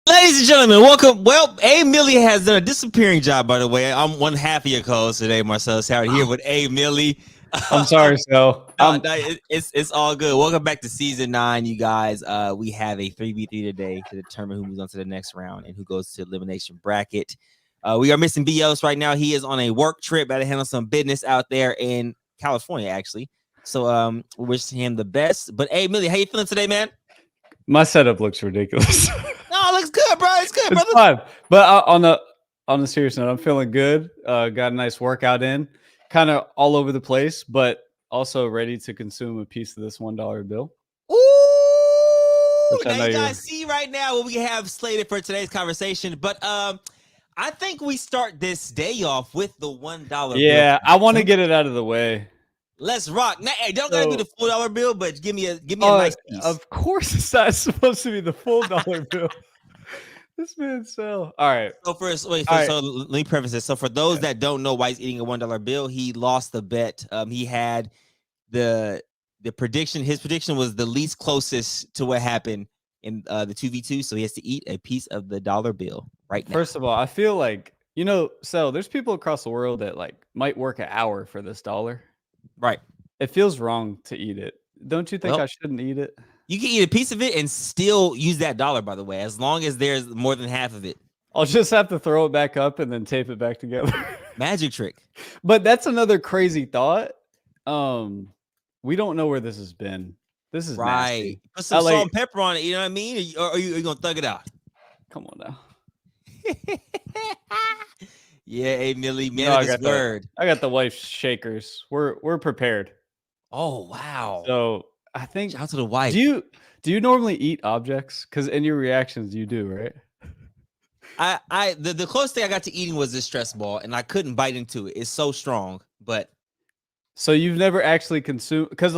Ladies and gentlemen, welcome. Well, A. Millie has done a disappearing job, by the way. I'm one half of your co-host today, Marcellus Howard, here with A. Millie. I'm sorry, so it's all good. Welcome back to season 9, you guys. We have a 3v3 today to determine who moves on to the next round and who goes to elimination bracket. We are missing BOs right now. He is on a work trip, got to handle some business out there in California, actually. So we wish him the best. But A. Millie, how you feeling today, man? my setup looks ridiculous. No, it looks good, bro. It's good, brother. It's fine. But on the serious note, I'm feeling good. Got a nice workout in, kind of all over the place, but also ready to consume a piece of this $1 bill. Ooh! Now you guys see right now what we have slated for today's conversation. But I think we start this day off with the $1 bill. Yeah, I want to get it out of the way. Let's rock. Now, hey, don't gotta do the full dollar bill, but give me a nice piece. Of course, it's not supposed to be the full dollar bill. This man sell. All right. So first, so let me preface this. So for those that don't know why he's eating a $1 bill, he lost the bet. He had the prediction. His prediction was the least closest to what happened in the 2v2. So he has to eat a piece of the dollar bill right now. First of all, I feel like there's people across the world that might work an hour for this dollar. Right. It feels wrong to eat it. Don't you think I shouldn't eat it? You can eat a piece of it and still use that dollar, by the way, as long as there's more than half of it. I'll just have to throw it back up and then tape it back together. Magic trick. But that's another crazy thought. We don't know where this has been. This is right. Nasty. Put some salt and pepper on it, you know what I mean? Or are you going to thug it out? Come on now. Yeah, hey, Millie, man of his word. I got the wife's shakers. We're prepared. Oh, wow. So I think shout out to the wife. Do you normally eat objects? Because in your reactions, you do, right? The closest thing I got to eating was this stress ball, and I couldn't bite into it. It's so strong, but so you've never actually consumed because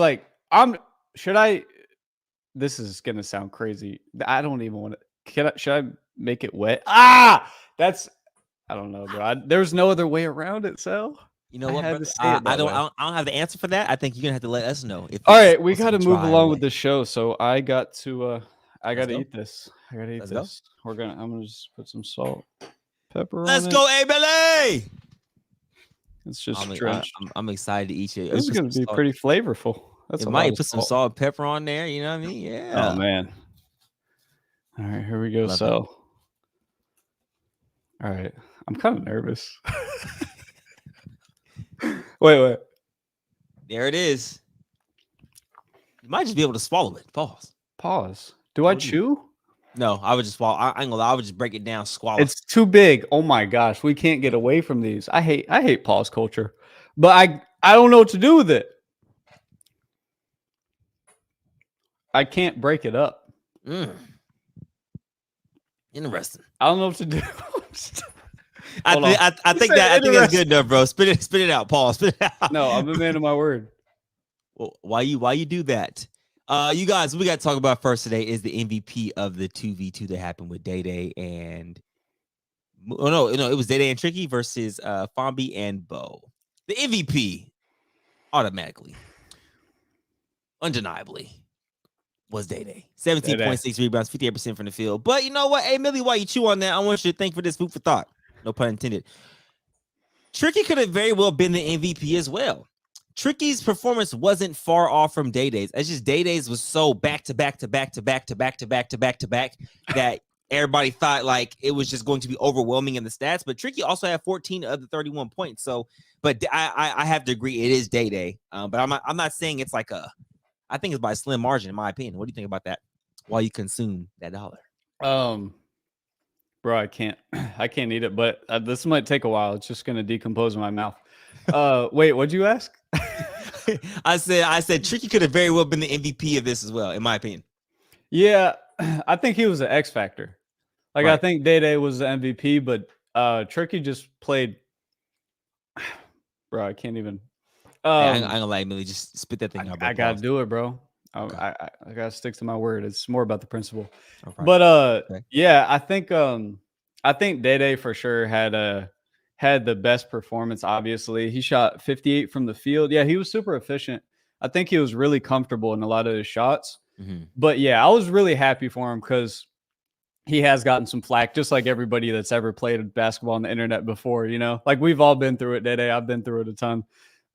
this is gonna sound crazy. I don't even want to. Should I make it wet? I don't know, bro. There's no other way around it, so you know what? I don't have the answer for that. I think you're gonna have to let us know. All right, we got to move along with the show. So I got to eat this. I gotta eat this. I'm gonna just put some salt, pepper. Let's go, Billy. It's just drenched. I'm excited to eat it. This is gonna be pretty flavorful. That's might put some salt and pepper on there. You know what I mean? Yeah. Oh man. All right, here we go. All right. I'm kind of nervous. Wait. There it is. You might just be able to swallow it. Pause. Do I chew? No, I would just swallow. I ain't gonna lie, I would just break it down, swallow. It's too big. Oh my gosh, we can't get away from these. I hate pause culture, but I don't know what to do with it. I can't break it up. Interesting. I don't know what to do. I think that's good enough, bro. Spit it out, Paul. Spit it out. No, I'm a man of my word. Well, why you do that? You guys, we got to talk about first today is the MVP of the 2v2 that happened with Day Day and it was Day Day and Tricky versus Fombi and Bo. The MVP automatically, undeniably, was Day Day. 17.6 rebounds, 58% from the field. But you know what? Hey, Millie, while you chew on that, I want you to thank for this food for thought. No pun intended. Tricky could have very well been the MVP as well. Tricky's performance wasn't far off from Day Day's. It's just Day Day's was so back to back that everybody thought like it was just going to be overwhelming in the stats. But Tricky also had 14 of the 31 points. So, but I have to agree it is Day Day. But I'm not saying it's like I think it's by a slim margin in my opinion. What do you think about that? While you consume that dollar? Bro, I can't eat it, but this might take a while. It's just gonna decompose in my mouth. Wait, what'd you ask? I said Tricky could have very well been the MVP of this as well, in my opinion. Yeah, I think he was an X factor. Like right. I think Day Day was the MVP, but Tricky just played. Bro, I can't even. I ain't gonna lie, Millie. Just spit that thing out. I gotta do it, bro. Okay. I gotta stick to my word. It's more about the principle. Okay. But yeah, I think Day Day for sure had the best performance. Obviously, he shot 58 from the field. Yeah, he was super efficient. I think he was really comfortable in a lot of his shots. Mm-hmm. But yeah, I was really happy for him because he has gotten some flack, just like everybody that's ever played basketball on the internet before, like we've all been through it. Day I've been through it a ton,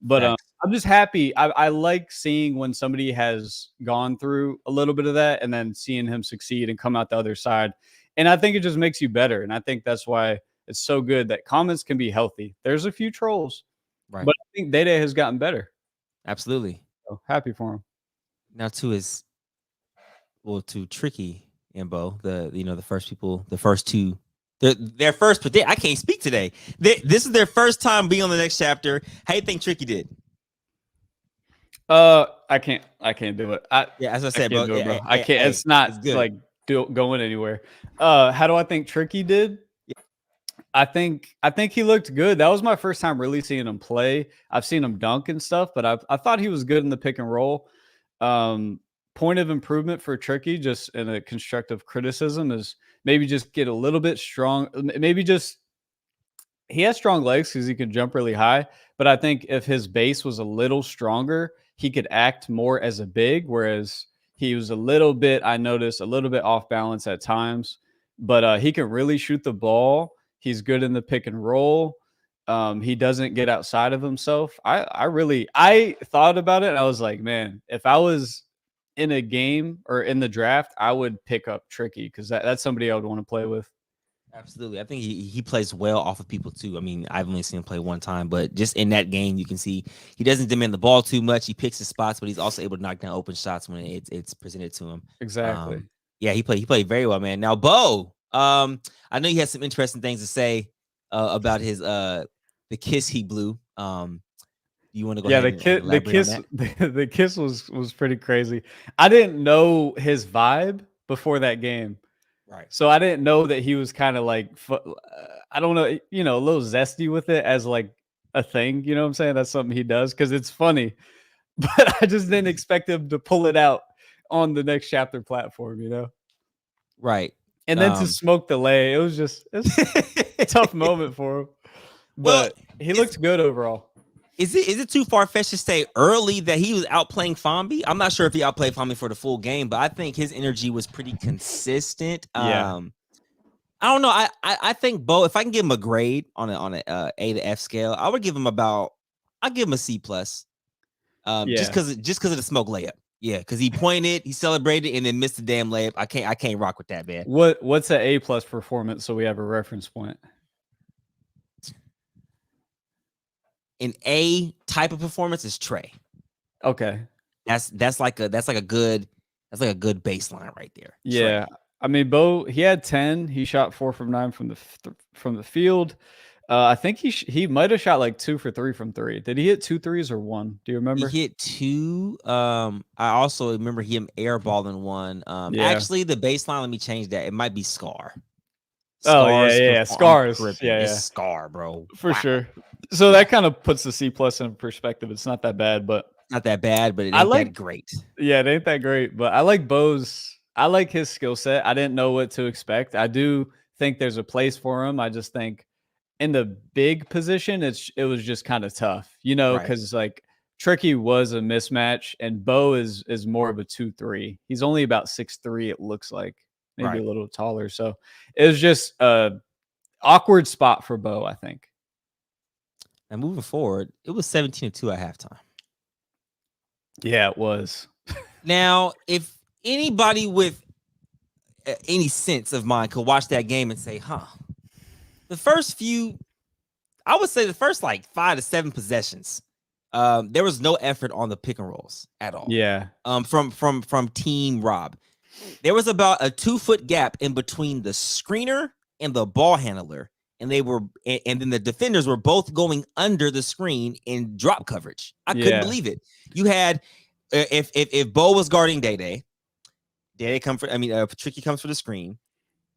but Facts. I'm just happy. I like seeing when somebody has gone through a little bit of that and then seeing him succeed and come out the other side. And I think it just makes you better. And I think that's why it's so good that comments can be healthy. There's a few trolls, Right. but I think Day has gotten better. Absolutely. So happy for him. Now to Tricky and Bo, the first two, their first predict. I can't speak today. This is their first time being on the next chapter. How you think Tricky did? I can't do it. As I said, bro, do it, bro. I can't. It's not like going anywhere. How do I think Tricky did? I think he looked good. That was my first time really seeing him play. I've seen him dunk and stuff, but I thought he was good in the pick and roll. Point of improvement for Tricky, just in a constructive criticism, is maybe just get a little bit strong. Maybe just he has strong legs because he can jump really high. But I think if his base was a little stronger, he could act more as a big, whereas he was a little bit off balance at times. But he can really shoot the ball. He's good in the pick and roll. He doesn't get outside of himself. I thought about it and I was like, man, if I was in a game or in the draft, I would pick up Tricky because that's somebody I would want to play with. Absolutely. I think he plays well off of people too. I mean, I've only seen him play one time, but just in that game, you can see he doesn't demand the ball too much. He picks his spots, but he's also able to knock down open shots when it's presented to him. Exactly. Yeah, he played very well, man. Now, Bo, I know you had some interesting things to say about his the kiss he blew. You want to go ahead and elaborate on that? The kiss was pretty crazy. I didn't know his vibe before that game. Right. So I didn't know that he was kind of like, I don't know, a little zesty with it as like a thing. You know what I'm saying? That's something he does because it's funny. But I just didn't expect him to pull it out on the next chapter platform, Right. And then to smoke the lay, it's a tough moment for him. But he looked good overall. Is it too far-fetched to say early that he was outplaying Fombi? I'm not sure if he outplayed Fombi for the full game, but I think his energy was pretty consistent. Yeah. I don't know. I think Bo, if I can give him a grade on a A to F scale, I would give him I'll give him a C plus. Just because of the smoke layup. Yeah, because he pointed, he celebrated, and then missed the damn layup. I can't rock with that, man. What's an A plus performance so we have a reference point? An A type of performance is Trey. Okay. That's like a good baseline right there. Yeah. Trey. I mean, Bo, he had 10. He shot 4 from 9 from the field. I think he might have shot like 2 for 3 from 3. Did he hit 2 threes or 1? Do you remember? He hit 2. I also remember him airballing 1. Actually, the baseline. Let me change that. It might be Scar. Scars. It's Scar, bro. For sure. So that kind of puts the C plus in perspective. It's not that bad, but it ain't that great. Yeah, it ain't that great. But I like his skill set. I didn't know what to expect. I do think there's a place for him. I just think in the big position, it was just kind of tough, because like Tricky was a mismatch and Bo is more of a 2-3. He's only about 6'3", it looks like, maybe a little taller. So it was just a awkward spot for Bo, I think. And moving forward, it was 17-2 at halftime. Yeah, it was. Now, if anybody with any sense of mind could watch that game and say, the first few, I would say the first like 5 to 7 possessions, there was no effort on the pick and rolls at all. Yeah. From Team Rob. There was about a 2-foot gap in between the screener and the ball handler. And then the defenders were both going under the screen in drop coverage. I couldn't believe it. You had, if Bo was guarding Day, Tricky comes for the screen.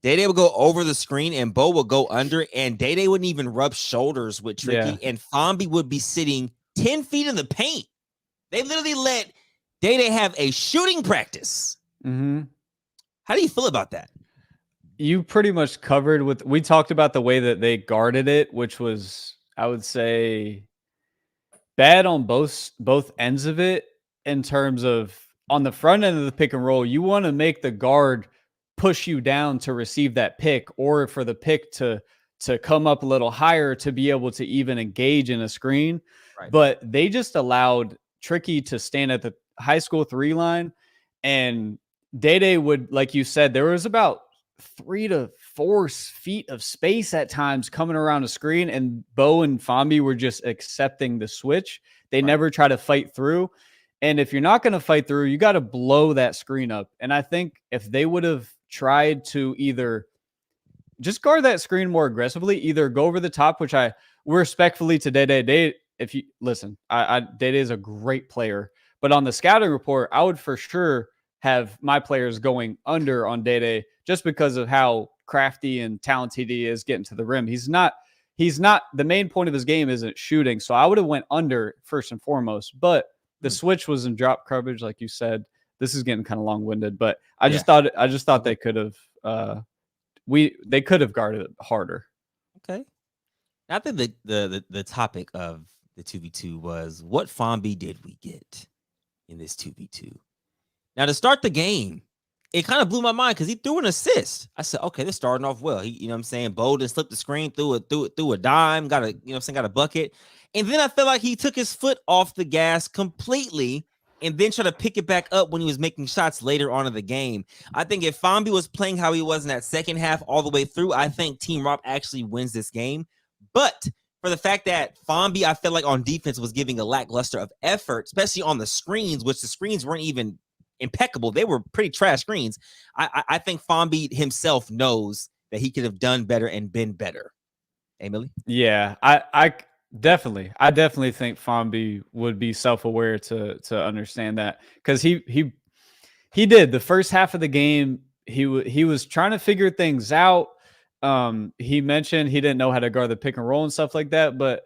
Day would go over the screen and Bo would go under, and Day wouldn't even rub shoulders with Tricky, and Fombi would be sitting 10 feet in the paint. They literally let Day have a shooting practice. Mm-hmm. How do you feel about that? You pretty much covered we talked about the way that they guarded it, which was, I would say, bad on both ends of it in terms of on the front end of the pick and roll, you want to make the guard push you down to receive that pick, or for the pick to come up a little higher to be able to even engage in a screen. Right. But they just allowed Tricky to stand at the high school 3 line, and Day would, like you said, there was about 3 to 4 feet of space at times coming around the screen, and Bo and Fambi were just accepting the switch. They never try to fight through. And if you're not going to fight through, you got to blow that screen up. And I think if they would have tried to either just guard that screen more aggressively, either go over the top, which I respectfully to Day. If you listen, Day is a great player, but on the scouting report, I would for sure have my players going under on Day just because of how crafty and talented he is getting to the rim. He's not the main point of his game isn't shooting. So I would have went under first and foremost, but the switch was in drop coverage. Like you said, this is getting kind of long winded, but I just thought they could have, they could have guarded it harder. Okay. I think the topic of the 2v2 was what Fambi did we get in this 2v2? Now to start the game, it kind of blew my mind because he threw an assist. I said, okay, they're starting off well. He, you know what I'm saying, Bolden slipped the screen, threw a dime, got a bucket. And then I felt like he took his foot off the gas completely and then try to pick it back up when he was making shots later on in the game. I think if Fambi was playing how he was in that second half all the way through, I think Team Rob actually wins this game. But for the fact that Fambi, I felt like on defense was giving a lackluster of effort, especially on the screens, which the screens weren't even impeccable. They were pretty trash screens. I think Fambi himself knows that he could have done better and been better. Hey, Millie? Yeah, I definitely think Fambi would be self-aware to understand that, because he did the first half of the game. He was trying to figure things out. He mentioned he didn't know how to guard the pick and roll and stuff like that, but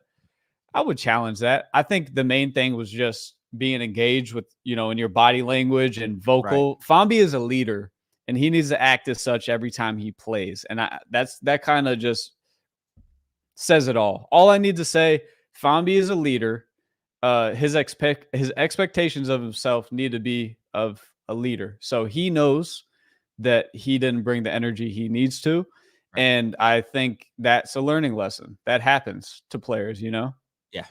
I would challenge that. I think the main thing was just being engaged with, in your body language and vocal. Right. Fambi is a leader, and he needs to act as such every time he plays. And that kind of just says it all. All I need to say, Fambi is a leader. His expectations of himself need to be of a leader. So he knows that he didn't bring the energy he needs to. Right. And I think that's a learning lesson that happens to players, Yeah.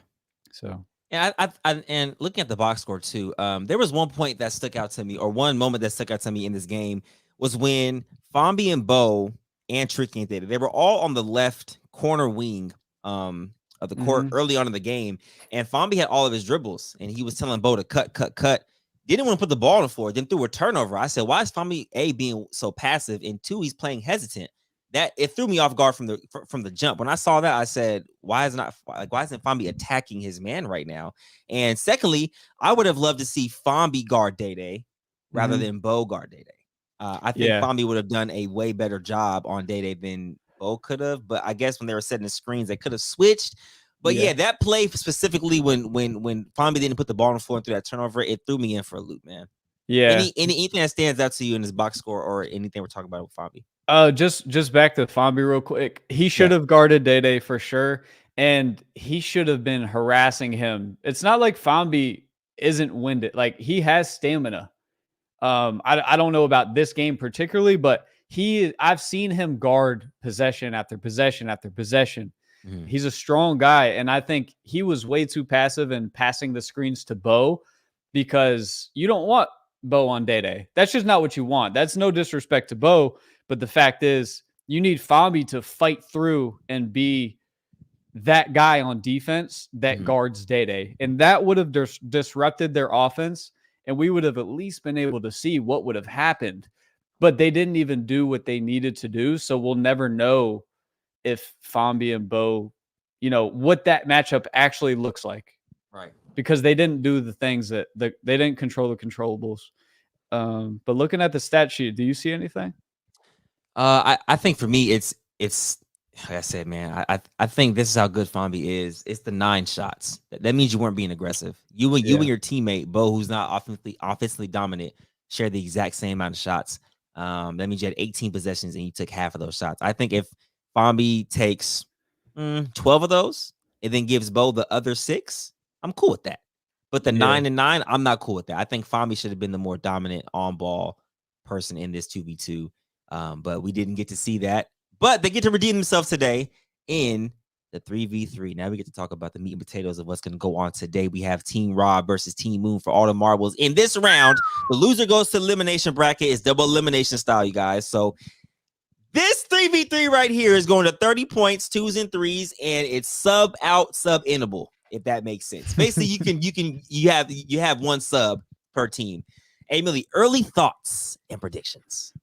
So. And and looking at the box score too, there was one point that stuck out to me, or one moment that stuck out to me in this game was when Fambi and Bo and Tricky and Theta, they were all on the left corner wing of the court early on in the game, and Fambi had all of his dribbles, and he was telling Bo to cut. Didn't want to put the ball on the floor, then threw a turnover. I said, why is Fambi being so passive, and 2, he's playing hesitant? That it threw me off guard from the jump. When I saw that, I said, why isn't Fambi attacking his man right now? And secondly, I would have loved to see Fambi guard Day rather than Bo guard Day. I think Fambi would have done a way better job on Day than Bo could have. But I guess when they were setting the screens, they could have switched. But yeah, that play specifically when Fambi didn't put the ball on the floor and threw that turnover, it threw me in for a loop, man. Yeah. Anything that stands out to you in this box score or anything we're talking about with Fambi? Just back to Fambi real quick. He should have guarded Day for sure, and he should have been harassing him. It's not like Fambi isn't winded; like he has stamina. I don't know about this game particularly, but I've seen him guard possession after possession after possession. Mm-hmm. He's a strong guy, and I think he was way too passive in passing the screens to Bo, because you don't want Bo on Day. That's just not what you want. That's no disrespect to Bo. But the fact is, you need Fambi to fight through and be that guy on defense that guards Day. And that would have disrupted their offense, and we would have at least been able to see what would have happened. But they didn't even do what they needed to do, so we'll never know if Fambi and Bo, what that matchup actually looks like. Right. Because they didn't do the things that they didn't control the controllables. But looking at the stat sheet, do you see anything? I think for me, it's like I said, man, I think this is how good Fambi is. It's the 9 shots. That means you weren't being aggressive. You and your teammate, Bo, who's not offensively dominant, share the exact same amount of shots. That means you had 18 possessions and you took half of those shots. I think if Fambi takes 12 of those and then gives Bo the other 6, I'm cool with that. But the 9 and 9, I'm not cool with that. I think Fambi should have been the more dominant on-ball person in this 2v2. but we didn't get to see that. But they get to redeem themselves today in the 3v3. Now we get to talk about the meat and potatoes of what's going to go on today. We have Team Rob versus Team Moon for all the marbles. In this round, the loser goes to elimination bracket. It's double elimination style, you guys. So this 3v3 right here is going to 30 points, 2s and 3s, and it's sub out, sub inable, if that makes sense. Basically, you have one sub per team. Hey, Millie, early thoughts and predictions.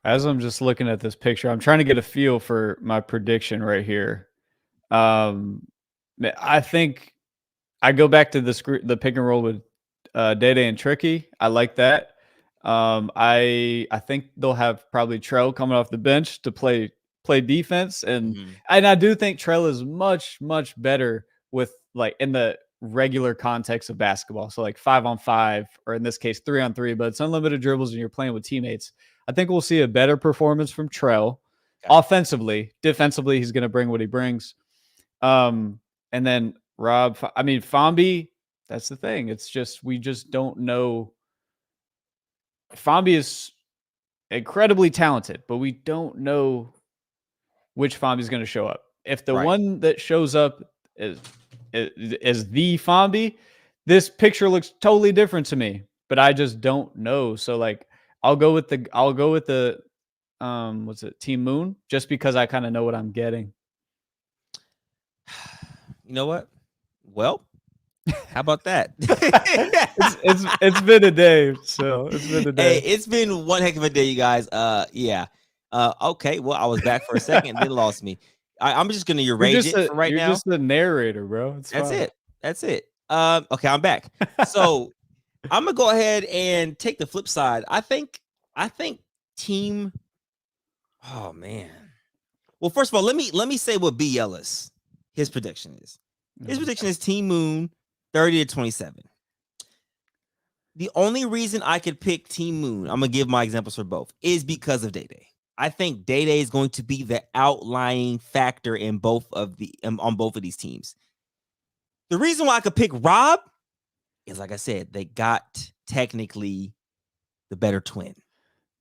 As I'm just looking at this picture, I'm trying to get a feel for my prediction right here. I think I go back to the pick and roll with Day and Tricky. I like that. I think they'll have probably Trell coming off the bench to play defense, and I do think Trell is much better with like in the regular context of basketball. So like 5-on-5, or in this case 3-on-3, but it's unlimited dribbles and you're playing with teammates. I think we'll see a better performance from Trell. Offensively, defensively, he's going to bring what he brings. And then Rob, I mean, Fambi, that's the thing. It's just, we just don't know. Fambi is incredibly talented, but we don't know which Fambi is going to show up. If the one that shows up is the Fambi, this picture looks totally different to me, but I just don't know. So like, I'll go with the what's it, Team Moon, just because I kind of know what I'm getting. You know what? Well, how about that? it's been a day, so it's been a day. Hey, it's been one heck of a day, you guys. Yeah. Okay. Well, I was back for a second, then lost me. I'm just gonna erase it for right now. You're just the narrator, bro. That's it. Okay, I'm back. So I'm gonna go ahead and take the flip side. I think team. Oh man. Well, first of all, let me say what B. Ellis, his prediction is. His prediction is Team Moon 30-27. The only reason I could pick Team Moon, I'm gonna give my examples for both, is because of Day Day. I think Day Day is going to be the outlying factor in on both of these teams. The reason why I could pick Rob is, like I said, they got technically the better twin.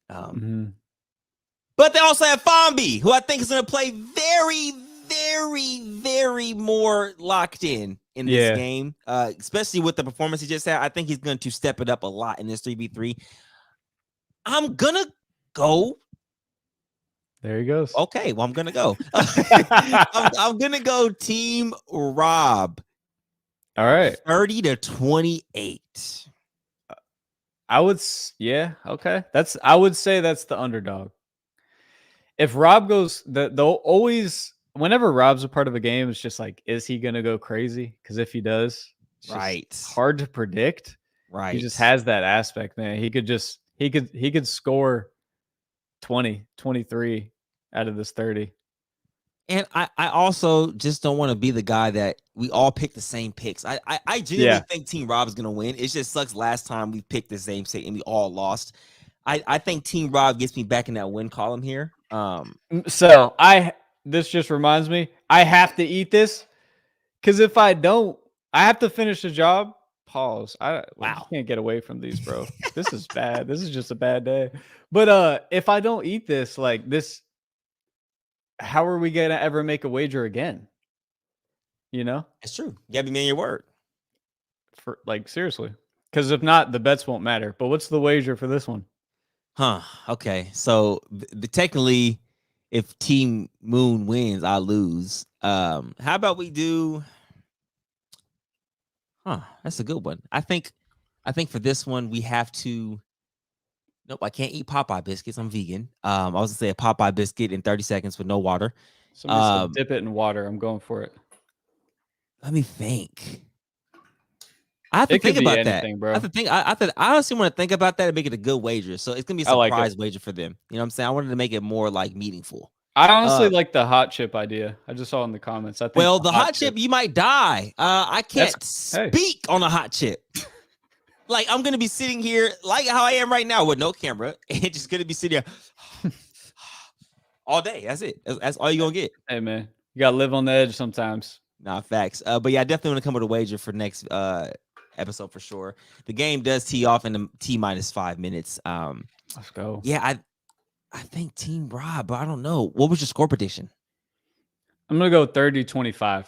But they also have Fambi, who I think is going to play very, very, very more locked in this game, especially with the performance he just had. I think he's going to step it up a lot in this 3v3. I'm going to go. There he goes. Okay, well, I'm going to go. I'm going to go Team Rob. All right. 30-28. I would okay. I would say that's the underdog. If Rob goes, they'll always, whenever Rob's a part of a game, it's just like, is he gonna go crazy? Because if he does, it's hard to predict. Right. He just has that aspect, man. He could score 20, 23 out of this 30. And I also just don't want to be the guy that we all pick the same picks. I genuinely think Team Rob is going to win. It just sucks last time we picked the same pick and we all lost. I think Team Rob gets me back in that win column here. So this just reminds me, I have to eat this, because if I don't, I have to finish the job. Pause. I can't get away from these, bro. This is bad. This is just a bad day. But if I don't eat this, like this, how are we gonna ever make a wager again? You know, it's true. You gotta be man of your word. For like, seriously, because if not, the bets won't matter. But what's the wager for this one? Okay. So technically, if Team Moon wins, I lose. How about we do? That's a good one. I think for this one we have to. Nope, I can't eat Popeye biscuits. I'm vegan. I was gonna say a Popeye biscuit in 30 seconds with no water. Somebody said dip it in water. I'm going for it. Let me think. I have to think about that, bro. I honestly want to think about that and make it a good wager. So it's gonna be a surprise wager for them. You know what I'm saying? I wanted to make it more like meaningful. I honestly like the hot chip idea. I just saw in the comments. I think the hot chip, you might die. I can't speak on a hot chip. Like, I'm gonna be sitting here like how I am right now with no camera, and just gonna be sitting here all day. That's it. That's all you're gonna get. Hey man, you gotta live on the edge sometimes. Nah, facts. But yeah, I definitely want to come with a wager for next episode for sure. The game does tee off in the T-5 minutes. Let's go. Yeah, I think Team Rob, but I don't know. What was your score prediction? I'm gonna go 30-25.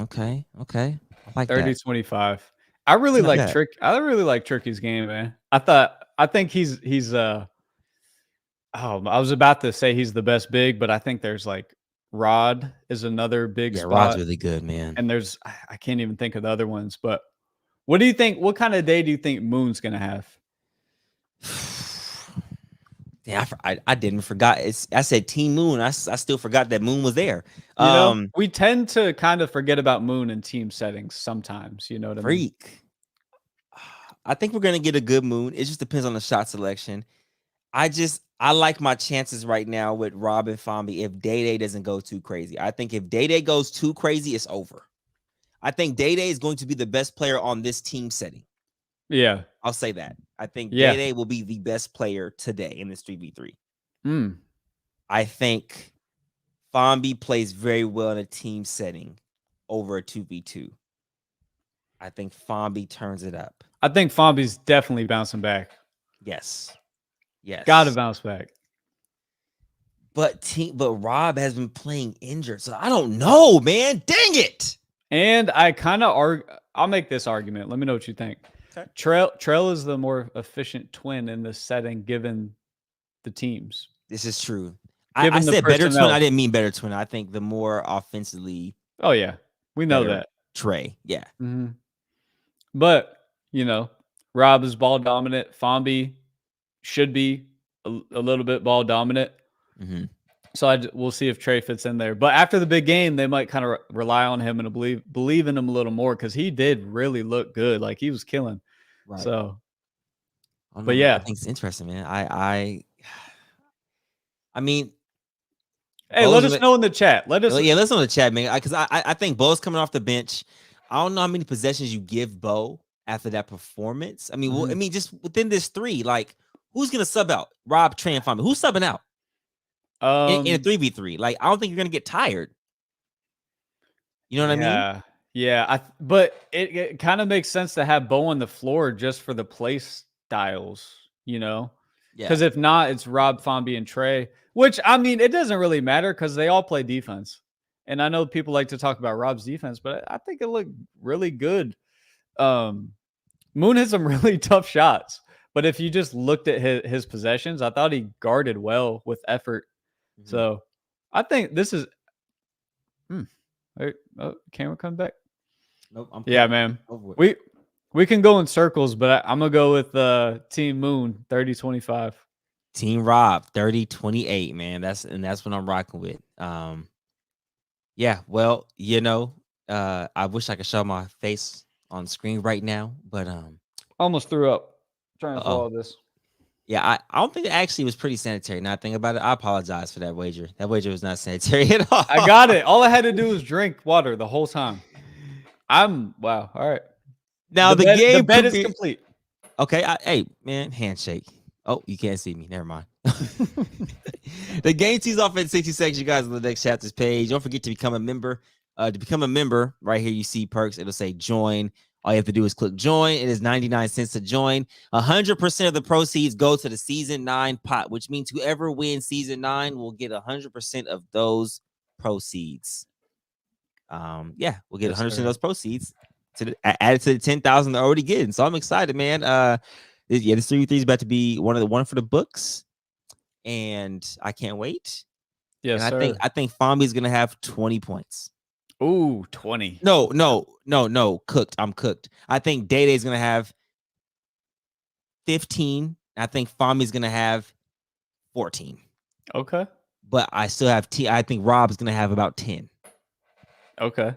Okay. I like 30-25. I really like that. I really like Tricky's game, man. I think he's I was about to say he's the best big, but I think there's like Rod is another big spot. Rod's really good, man. And there's I can't even think of the other ones, but what do you think? What kind of day do you think Moon's gonna have? Yeah, I didn't forgot. I said Team Moon. I still forgot that Moon was there. You know, we tend to kind of forget about Moon in team settings sometimes. You know what I mean? I think we're gonna get a good Moon. It just depends on the shot selection. I like my chances right now with Rob and Fambi if Day doesn't go too crazy. I think if Day goes too crazy, it's over. I think Day is going to be the best player on this team setting. Yeah. I'll say that. I think Day will be the best player today in this 3v3. I think Fambi plays very well in a team setting over a 2v2. I think Fambi turns it up. I think Fambi's definitely bouncing back. Yes. Gotta bounce back. But Rob has been playing injured, so I don't know, man. Dang it. And I kind of I'll make this argument. Let me know what you think. Okay. Trail is the more efficient twin in this setting, given the teams. This is true. I said better twin. I didn't mean better twin. I think the more offensively. Oh yeah, we know that. Trey, yeah. Mm-hmm. But Rob is ball dominant. Fambi should be a little bit ball dominant. Mm-hmm. So we'll see if Trey fits in there. But after the big game, they might kind of rely on him and believe in him a little more because he did really look good. Like he was killing. Right. So, but yeah, I think it's interesting, man. I mean, hey, let us know in the chat. Let us Yeah. But it kind of makes sense to have Bo on the floor just for the play styles, Because if not, it's Rob, Fambi, and Trey. Which I mean, it doesn't really matter because they all play defense. And I know people like to talk about Rob's defense, but I think it looked really good. Moon hit some really tough shots, but if you just looked at his possessions, I thought he guarded well with effort. So I think this is. Camera come back. Nope. Man. We can go in circles, but I'm gonna go with Team Moon 30-25. Team Rob 30-28, man. That's what I'm rocking with. Yeah. Well, I wish I could show my face on screen right now, but almost threw up trying to follow this. Yeah, I don't think it actually was pretty sanitary. Now I think about it, I apologize for that wager. That wager was not sanitary at all. I got it. All I had to do was drink water the whole time. Wow. All right. Now the bet is complete. Okay. Hey, man, handshake. Oh, you can't see me. Never mind. The game tees off in 60 seconds. You guys on the next chapter's page. Don't forget to become a member. To become a member, right here you see perks. It'll say join. All you have to do is click join. It is 99 cents to join. 100% of the proceeds go to the season 9 pot, which means whoever wins season 9 will get 100% of those proceeds. We'll get 100% of those proceeds added to the 10,000 they're already getting. So I'm excited, man. This 3v3 is about to be one for the books, and I can't wait. Yes, and I think Fambi's gonna have 20 points. Ooh, 20. No. Cooked. I'm cooked. I think Day-Day's going to have 15. I think Fambi's going to have 14. Okay. But I still have I think Rob's going to have about 10. Okay.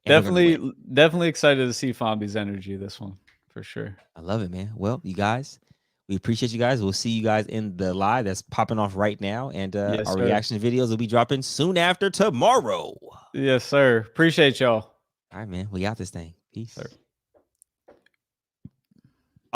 Definitely excited to see Fambi's energy this one, for sure. I love it, man. Well, you guys, we appreciate you guys. We'll see you guys in the live that's popping off right now. And our reaction videos will be dropping soon after tomorrow. Yes, sir. Appreciate y'all. All right, man. We got this thing. Peace. Sir.